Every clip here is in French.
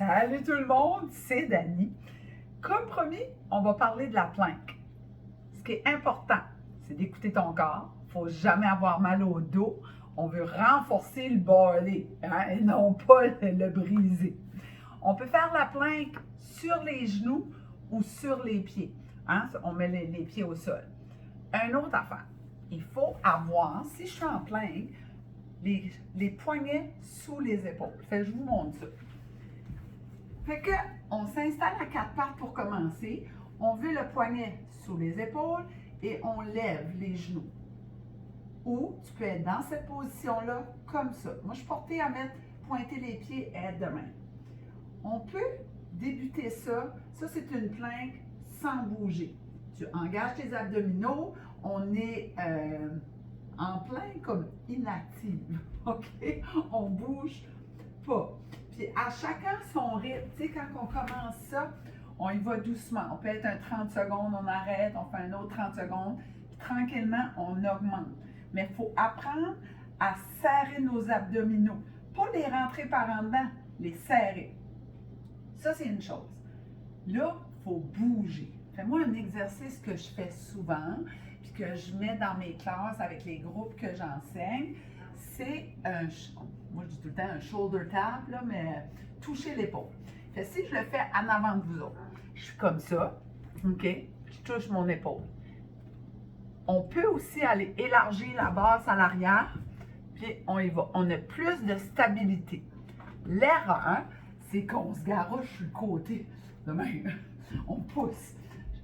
Salut tout le monde, c'est Dani. Comme promis, on va parler de la planque. Ce qui est important, c'est d'écouter ton corps. Il ne faut jamais avoir mal au dos. On veut renforcer le body, et non pas le briser. On peut faire la planque sur les genoux ou sur les pieds. On met les pieds au sol. Une autre affaire, il faut avoir, si je suis en planque, les poignets sous les épaules. Je vous montre ça. Fait que, on s'installe à quatre pattes pour commencer. On veut le poignet sous les épaules et on lève les genoux. Ou tu peux être dans cette position-là, comme ça. Moi, je suis portée à pointer les pieds et être de même. On peut débuter ça. Ça, c'est une planque sans bouger. Tu engages tes abdominaux. On est en planque comme inactive. OK? On bouge pas. Puis à chacun son rythme. Tu sais, quand on commence ça, on y va doucement. On peut être un 30 secondes, on arrête, on fait un autre 30 secondes. Puis tranquillement, on augmente. Mais il faut apprendre à serrer nos abdominaux. Pas les rentrer par en dedans, les serrer. Ça, c'est une chose. Là, il faut bouger. Fais-moi un exercice que je fais souvent, puis que je mets dans mes classes avec les groupes que j'enseigne. C'est moi je dis tout le temps un shoulder tap, là, mais toucher l'épaule. Si je le fais en avant de vous autres, je suis comme ça, OK? Je touche mon épaule. On peut aussi aller élargir la base à l'arrière, puis on y va. On a plus de stabilité. L'erreur, c'est qu'on se garoche sur le côté. De même, on pousse.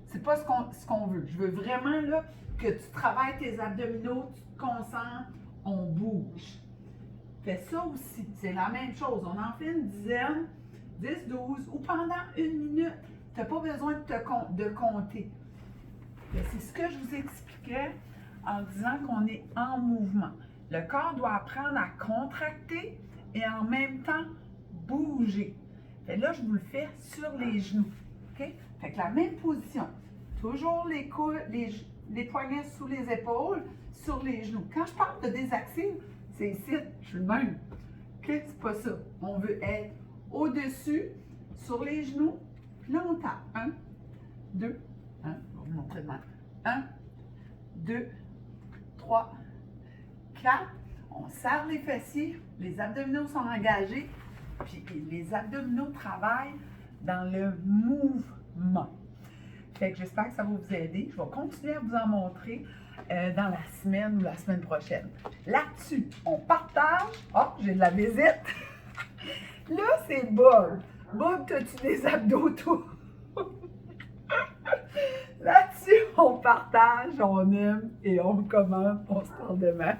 C'est pas ce qu'on veut. Je veux vraiment là, que tu travailles tes abdominaux, tu te concentres, on bouge. Fais ça aussi. C'est la même chose. On en fait une dizaine, 10, 12 ou pendant une minute. Tu n'as pas besoin de compter. C'est ce que je vous expliquais en disant qu'on est en mouvement. Le corps doit apprendre à contracter et en même temps bouger. Là, je vous le fais sur les genoux. OK? Fait que la même position. Toujours les poignets sous les épaules, sur les genoux. Quand je parle de désaxile, c'est ici, je suis le même. OK? C'est pas ça. On veut être au-dessus, sur les genoux, puis là, on tape. 1, 2, 1, je vais vous montrer de même. 1, 2, 3, 4. On serre les fessiers, les abdominaux sont engagés, puis les abdominaux travaillent dans le mouvement. Fait que j'espère que ça va vous aider. Je vais continuer à vous en montrer dans la semaine ou la semaine prochaine. Là-dessus, on partage. Oh, j'ai de la visite. Là, c'est Bob. Bob, t'as-tu des abdos, toi? Là-dessus, on partage, on aime et on commente. On se parle demain.